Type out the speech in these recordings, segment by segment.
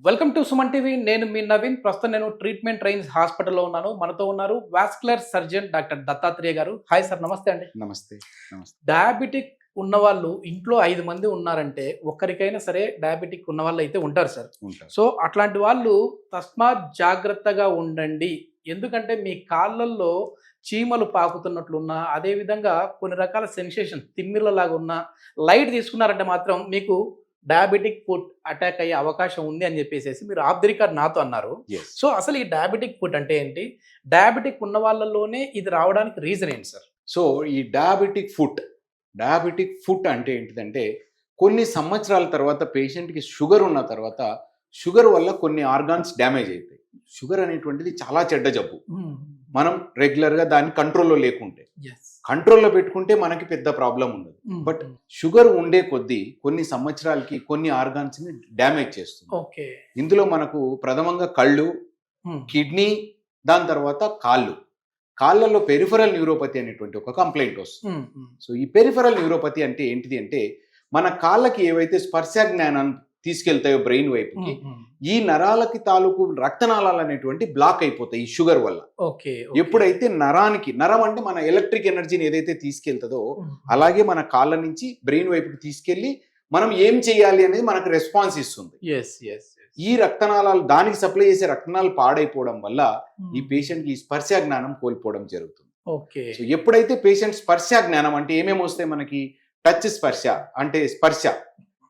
Welcome to Suman TV. నేను మీ నవీన్. ప్రస్తుతం నేను ట్రీట్మెంట్ రైన్స్ హాస్పిటల్లో ఉన్నాను. మనతో ఉన్నారు వాస్కులర్ సర్జన్ డాక్టర్ దత్తాత్రేయ గారు. హాయ్ సార్, నమస్తే అండి. నమస్తే. నమస్తే. డయాబెటిక్ ఉన్నవాళ్ళు ఇంట్లో 5 మంది ఉన్నారంటే ఒక్కరికైనా సరే డయాబెటిక్ ఉన్న వాళ్ళు అయితే ఉంటారు సార్. ఉంటారు. సో అట్లాంటి వాళ్ళు తస్మాత్ జాగ్రత్తగా ఉండండి. ఎందుకంటే మీ కాళ్ళల్లో చీమలు పాకుతున్నట్లున్నా, అదేవిధంగా కొన్ని రకాల సెన్సేషన్ తిమ్మిర్లలాగా ఉన్న లైట్ తీసుకున్నారంటే మాత్రం మీకు డయాబెటిక్ ఫుట్ అటాక్ అయ్యే అవకాశం ఉంది అని చెప్పేసి మీరు ఆఫ్ ది రికార్డ్ నాతో అన్నారు. Yes. సో అసలు ఈ డయాబెటిక్ ఫుట్ అంటే ఏంటి? డయాబెటిక్ ఉన్న వాళ్ళలోనే ఇది రావడానికి రీజన్ ఏంటి సార్? సో ఈ డయాబెటిక్ ఫుట్ అంటే ఏంటిదంటే కొన్ని సంవత్సరాల తర్వాత పేషెంట్కి షుగర్ ఉన్న తర్వాత షుగర్ వల్ల కొన్ని ఆర్గాన్స్ డ్యామేజ్ అవుతాయి. షుగర్ అనేటువంటిది చాలా చెడ్డ జబ్బు. మనం రెగ్యులర్గా దాన్ని కంట్రోల్లో లేకుంటే, కంట్రోల్లో పెట్టుకుంటే మనకి పెద్ద ప్రాబ్లం ఉండదు. బట్ షుగర్ ఉండే కొద్దీ కొన్ని సంవత్సరాలకి కొన్ని ఆర్గాన్స్ని డ్యామేజ్ చేస్తుంది. ఓకే. ఇందులో మనకు ప్రథమంగా కళ్ళు, కిడ్నీ, దాని తర్వాత కాళ్ళలో పెరిఫరల్ న్యూరోపతి అనేటువంటి ఒక కంప్లైంట్ వస్తుంది. సో ఈ పెరిఫరల్ న్యూరోపతి అంటే ఏంటిది అంటే మన కాళ్ళకి ఏవైతే స్పర్శ జ్ఞానాన్ని తీసుకెళ్తాయో బ్రెయిన్ వైపుకి, ఈ నరాలకి తాలూకు రక్తనాళాలు అనేటువంటి బ్లాక్ అయిపోతాయి ఈ షుగర్ వల్ల. ఎప్పుడైతే నరం అంటే మన ఎలక్ట్రిక్ ఎనర్జీని ఏదైతే తీసుకెళ్తుందో అలాగే మన కాళ్ళ నుంచి బ్రెయిన్ వైపుకి తీసుకెళ్లి మనం ఏం చేయాలి అనేది మనకు రెస్పాన్స్ ఇస్తుంది. ఈ రక్తనాళాలు, దానికి సప్లై చేసే రక్తనాళాలు పాడైపోవడం వల్ల ఈ పేషెంట్ కి స్పర్శ జ్ఞానం కోల్పోవడం జరుగుతుంది. సో ఎప్పుడైతే పేషెంట్ స్పర్శ జ్ఞానం అంటే ఏమేమి వస్తాయి మనకి, టచ్ స్పర్శ అంటే స్పర్శ,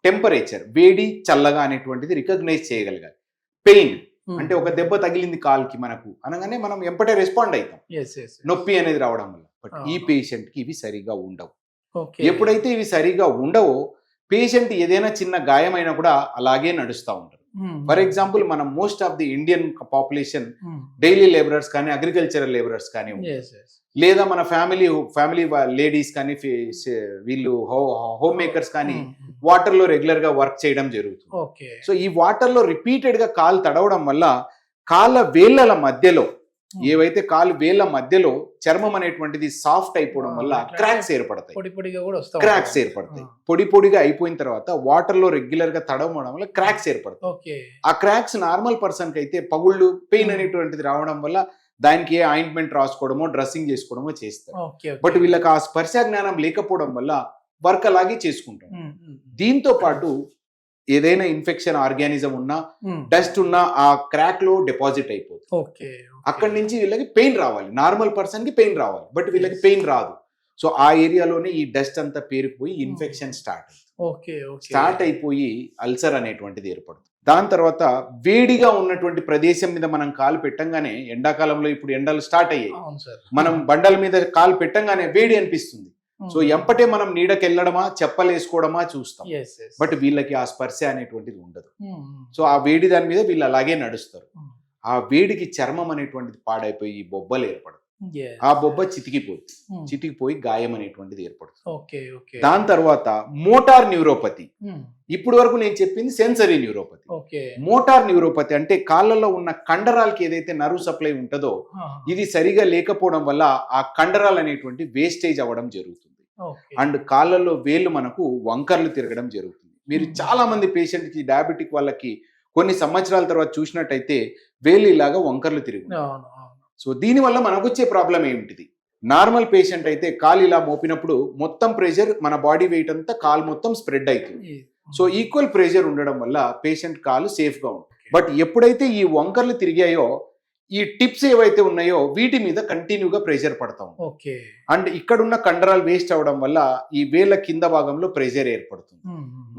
టెంపరేచర్ వేడి చల్లగా అనేటువంటిది రికగ్నైజ్ చేయగలగాలి. పెయిన్ అంటే ఒక దెబ్బ తగిలింది కాల్కి మనకు అనగానే మనం ఎంపటే రెస్పాండ్ అవుతాం, నొప్పి అనేది రావడం వల్ల. బట్ ఈ పేషెంట్ కి ఇవి సరిగా ఉండవు. ఎప్పుడైతే ఇవి సరిగా ఉండవో పేషెంట్ ఏదైనా చిన్న గాయమైనా కూడా అలాగే నడుస్తూ ఉంటారు. ఫర్ ఎగ్జాంపుల్ మనం most of the Indian population daily labourers కానీ అగ్రికల్చరల్ లేబరర్స్ కానీ లేదా మన ఫ్యామిలీ లేడీస్ కానీ వీళ్ళు హోమ్ మేకర్స్ కానీ వాటర్ లో రెగ్యులర్ గా వర్క్ చేయడం జరుగుతుంది. సో ఈ వాటర్ లో రిపీటెడ్ గా కాలు తడవడం వల్ల కాళ్ళ వేళ్ళ మధ్యలో ఏవైతే కాలు వేళ్ళ మధ్యలో చర్మం అనేటువంటిది సాఫ్ట్ అయిపోవడం వల్ల క్రాక్స్ ఏర్పడతాయి. పొడి పొడిగా అయిపోయిన తర్వాత వాటర్ లో రెగ్యులర్ గా తడవడం వల్ల క్రాక్స్ ఏర్పడతాయి. ఆ క్రాక్స్ నార్మల్ పర్సన్ కి అయితే పగుళ్ళు, పెయిన్ అనేటువంటిది రావడం వల్ల దానికి ఏ ఆయింట్మెంట్ రాసుకోవడమో డ్రెస్సింగ్ చేసుకోవడమో చేస్తారు. బట్ వీళ్ళకి ఆ స్పర్శ జ్ఞానం లేకపోవడం వల్ల వర్క్ అలాగే చేసుకుంటాం. దీంతో పాటు ఏదైనా ఇన్ఫెక్షన్ ఆర్గానిజం ఉన్నా, డస్ట్ ఉన్నా ఆ క్రాక్ లో డిపాజిట్ అయిపోతుంది. అక్కడి నుంచి వీళ్ళకి పెయిన్ రావాలి. నార్మల్ పర్సన్ కి పెయిన్ రావాలి, బట్ వీళ్ళకి పెయిన్ రాదు. సో ఆ ఏరియాలోనే ఈ డస్ట్ అంతా పేరుకుపోయి ఇన్ఫెక్షన్ స్టార్ట్ అయిపోయి అల్సర్ అనేటువంటిది ఏర్పడుతుంది. దాని తర్వాత వేడిగా ఉన్నటువంటి ప్రదేశం మీద మనం కాలు పెట్టంగానే, ఎండాకాలంలో ఇప్పుడు ఎండలు స్టార్ట్ అయ్యాయి, మనం బండల మీద కాలు పెట్టంగానే వేడి అనిపిస్తుంది. సో ఎంపటే మనం నీడకెళ్ళడమా చెప్పలేసుకోవడమా చూస్తాం. బట్ వీళ్ళకి ఆ స్పర్శ అనేటువంటిది ఉండదు. సో ఆ వేడి దాని మీద వీళ్ళు అలాగే నడుస్తారు. ఆ వేడికి చర్మం అనేటువంటిది పాడైపోయి బొబ్బలు ఏర్పడదు. ఆ బొబ్బ చితికిపోయి గాయం అనేటువంటిది ఏర్పడుతుంది. దాని తర్వాత మోటార్ న్యూరోపతి. ఇప్పుడు వరకు నేను చెప్పింది సెన్సరీ న్యూరోపతి. మోటార్ న్యూరోపతి అంటే కాళ్ళలో ఉన్న కండరాలకి ఏదైతే నర్వ్ సప్లై ఉంటుందో ఇది సరిగా లేకపోవడం వల్ల ఆ కండరాలు అనేటువంటి వేస్టేజ్ అవ్వడం జరుగుతుంది. అండ్ కాళ్ళల్లో వేళ్ళు మనకు వంకర్లు తిరగడం జరుగుతుంది. మీరు చాలా మంది పేషెంట్ కి డయాబెటిక్ వాళ్ళకి కొన్ని సంవత్సరాల తర్వాత చూసినట్టయితే వేళ్ళు ఇలాగా వంకర్లు తిరిగి. సో దీనివల్ల మనకు వచ్చే ప్రాబ్లం ఏమిటిది? నార్మల్ పేషెంట్ అయితే కాలు ఇలా మోపినప్పుడు మొత్తం ప్రెషర్, మన బాడీ వెయిట్ అంతా కాలు మొత్తం స్ప్రెడ్ అవుతుంది. సో ఈక్వల్ ప్రెషర్ ఉండడం వల్ల పేషెంట్ కాలు సేఫ్ గా ఉంటుంది. బట్ ఎప్పుడైతే ఈ వంకర్లు తిరిగాయో ఈ టిప్స్ ఏవైతే ఉన్నాయో వీటి మీద కంటిన్యూగా ప్రెషర్ పడతాం. అండ్ ఇక్కడున్న కండరాలు వేస్ట్ అవడం వల్ల ఈ వేళ్ళ కింద భాగంలో ప్రెషర్ ఏర్పడుతుంది.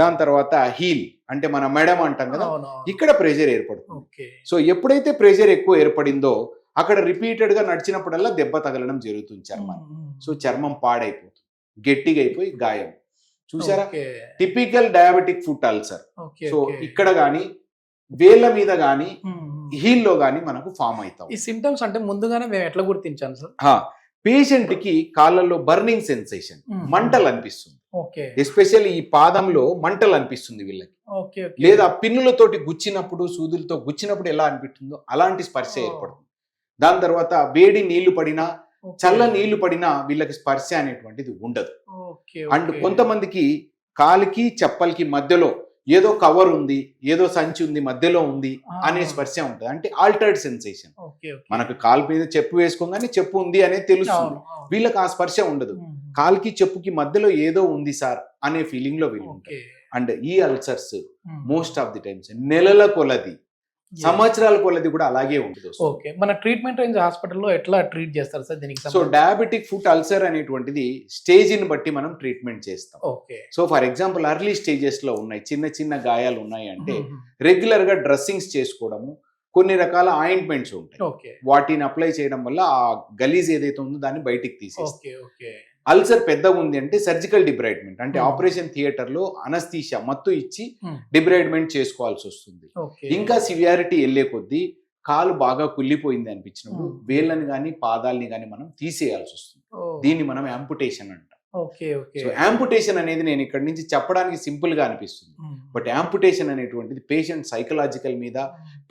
దాని తర్వాత హీల్ అంటే మన మెడమ అంటాం కదా, ఇక్కడ ప్రెషర్ ఏర్పడుతుంది. సో ఎప్పుడైతే ప్రెషర్ ఎక్కువ ఏర్పడిందో అక్కడ రిపీటెడ్ గా నడిచినప్పుడల్లా దెబ్బ తగలడం జరుగుతుంది చర్మాన్ని. సో చర్మం పాడైపోతుంది, గట్టిగా అయిపోయి గాయం. చూసారా, typical diabetic foot ulcer. So ఇక్కడ గాని వేళ్ళ మీద గాని హీల్ లో గాని మనకు ఫామ్ అవుతాం. ఈ సింటమ్స్ అంటే ముందుగానే మేము ఎట్లా గుర్తించాను సార్? పేషెంట్ కి కాళ్ళల్లో బర్నింగ్ సెన్సేషన్, మంటలు అనిపిస్తుంది. ఎస్పెషల్లీ ఈ పాదంలో మంటలు అనిపిస్తుంది వీళ్ళకి. లేదా పిన్నులతోటి గుచ్చినప్పుడు, సూదులతో గుచ్చినప్పుడు ఎలా అనిపిస్తుందో అలాంటి స్పర్శ ఏర్పడుతుంది. దాని తర్వాత వేడి నీళ్లు పడినా, చల్ల నీళ్లు పడినా వీళ్ళకి స్పర్శ అనేటువంటిది ఉండదు. అండ్ కొంతమందికి కాలికి చెప్పలకి మధ్యలో ఏదో కవర్ ఉంది, ఏదో సంచి ఉంది, మధ్యలో ఉంది అనే స్పర్శ ఉంటుంది. అంటే ఆల్టర్డ్ సెన్సేషన్. మనకు కాలు మీద చెప్పు వేసుకోగానే చెప్పు ఉంది అనేది తెలుస్తుంది, వీళ్ళకి ఆ స్పర్శ ఉండదు. కాలుకి చెప్పుకి మధ్యలో ఏదో ఉంది సార్ అనే ఫీలింగ్ లో వీళ్ళు ఉంటారు. అండ్ ఈ ulcers most of the times నెలల కొలది, సంవత్సరాల కొలది కూడా అలాగే ఉంటుంది. ఓకే, మన ట్రీట్మెంట్ రేంజ్ హాస్పిటల్లో ఎట్లా ట్రీట్ చేస్తారు సార్ దీనికి? సో డయాబెటిక్ ఫుట్ అల్సర్ అనేటువంటిది స్టేజిని బట్టి మనం ట్రీట్మెంట్ చేస్తాం. Okay, so for example early stages లో ఉన్నాయి, చిన్న చిన్న గాయాలు ఉన్నాయి అంటే రెగ్యులర్ గా డ్రెస్సింగ్స్ చేసుకోవడము, కొన్ని రకాల ఆయింట్మెంట్స్ ఉంటాయి, వాటిని అప్లై చేయడం వల్ల ఆ గలీజ్ ఏదైతే ఉందో దాన్ని బయటికి తీసేస్తాం. అల్సర్ పెద్దగా ఉంది అంటే సర్జికల్ డిబ్రైడ్మెంట్, అంటే ఆపరేషన్ థియేటర్ లో అనస్థీషియా మత్తు ఇచ్చి డిబ్రైడ్మెంట్ చేసుకోవాల్సి వస్తుంది. ఇంకా సివియారిటీ వెళ్ళే కొద్దీ కాలు బాగా కుళ్ళిపోయింది అనిపించినప్పుడు వేళ్ళని కానీ పాదాలని కానీ మనం తీసేయాల్సి వస్తుంది. దీన్ని మనం యాంపుటేషన్ అంటాం. సో యాంపుటేషన్ అనేది నేను ఇక్కడ నుంచి చెప్పడానికి సింపుల్ గా అనిపిస్తుంది, బట్ యాంపుటేషన్ అనేటువంటిది పేషెంట్ సైకలాజికల్ మీద,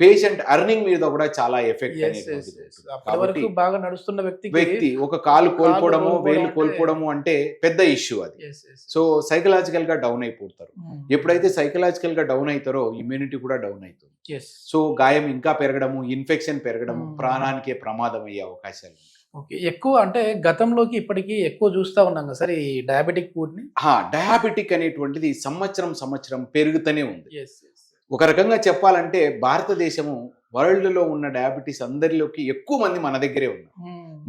పేషెంట్ ఎర్నింగ్ మీద కూడా చాలా ఎఫెక్ట్ అనేది. బాగా నడుస్తున్న వ్యక్తి ఒక కాలు కోల్పోవడము, వేలు కోల్పోవడము అంటే పెద్ద ఇష్యూ అది. సో సైకలాజికల్ గా డౌన్ అయిపోతారు. ఎప్పుడైతే సైకలాజికల్ గా డౌన్ అవుతారో ఇమ్యూనిటీ కూడా డౌన్ అవుతుంది. సో గాయం ఇంకా పెరగడము, ఇన్ఫెక్షన్ పెరగడము, ప్రాణానికే ప్రమాదం అయ్యే అవకాశాలు. ఓకే, ఎక్కువ అంటే గతంలోకి ఇప్పటికీ ఎక్కువ చూస్తా ఉన్నాం కదా సార్ ఈ డయాబెటిక్ ఫుడ్ ని. డయాబెటిక్ అనేటువంటిది సంవత్సరం పెరుగుతూనే ఉంది. ఒక రకంగా చెప్పాలంటే భారతదేశము వరల్డ్ లో ఉన్న డయాబెటీస్ అందరిలోకి ఎక్కువ మంది మన దగ్గరే ఉన్నారు.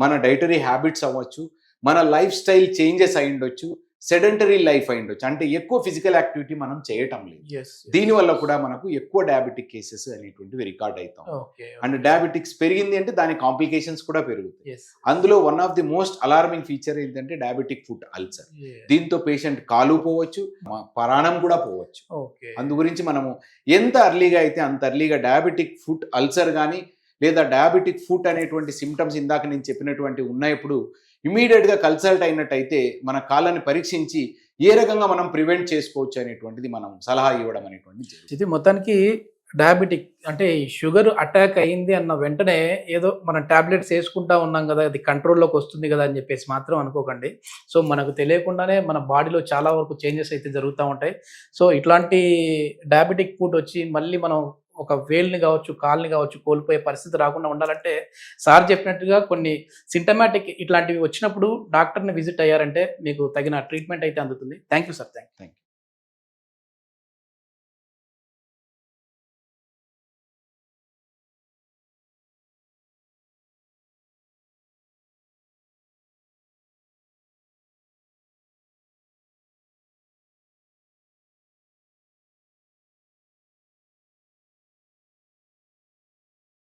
మన డైటరీ హ్యాబిట్స్ అవ్వచ్చు, మన లైఫ్ స్టైల్ చేంజెస్ అయి ఉండొచ్చు, సెడెంటరీ లైఫ్ అయి ఉండొచ్చు, అంటే ఎక్కువ ఫిజికల్ యాక్టివిటీ మనం చేయటం లేదు. దీనివల్ల కూడా మనకు ఎక్కువ డయాబెటిక్ కేసెస్ అనేటువంటివి రికార్డ్ అవుతాం. అండ్ డయాబెటిక్స్ పెరిగింది అంటే దాని కాంప్లికేషన్స్ కూడా పెరుగుతాయి. అందులో one of the most alarming feature ఏంటంటే డయాబెటిక్ ఫుట్ అల్సర్. దీంతో పేషెంట్ కాలు పోవచ్చు, ప్రాణం కూడా పోవచ్చు. అందు గురించి మనము ఎంత అర్లీగా అయితే అంత అర్లీగా డయాబెటిక్ ఫుట్ అల్సర్ కానీ లేదా డయాబెటిక్ ఫుట్ అనేటువంటి సిమ్టమ్స్ ఇందాక నేను చెప్పినటువంటి ఉన్నప్పుడు ఇమీడియట్ గా కన్సల్ట్ అయినట్టయితే మన కాళ్ళని పరీక్షించి ఏ రకంగా మనం ప్రివెంట్ చేసుకోవచ్చు అనేటువంటిది మనం సలహా ఇవ్వడం అనేటువంటిది. ఇది మొత్తానికి డయాబెటిక్ అంటే షుగర్ అటాక్ అయింది అన్న వెంటనే ఏదో మనం టాబ్లెట్స్ వేసుకుంటా ఉన్నాం కదా, అది కంట్రోల్లోకి వస్తుంది కదా అని చెప్పేసి మాత్రం అనుకోకండి. సో మనకు తెలియకుండానే మన బాడీలో చాలా వరకు చేంజెస్ అయితే జరుగుతూ ఉంటాయి. సో ఇట్లాంటి డయాబెటిక్ ఫుడ్ వచ్చి మళ్ళీ మనం ఒక వేల్ని కావచ్చు, కాల్ని కావచ్చు కోల్పోయే పరిస్థితి రాకుండా ఉండాలంటే సార్ చెప్పినట్టుగా కొన్ని సింటమాటిక్ ఇట్లాంటివి వచ్చినప్పుడు డాక్టర్ని విజిట్ అయ్యారంటే మీకు తగిన ట్రీట్మెంట్ అయితే అందుతుంది. Thank you sir. Thank you.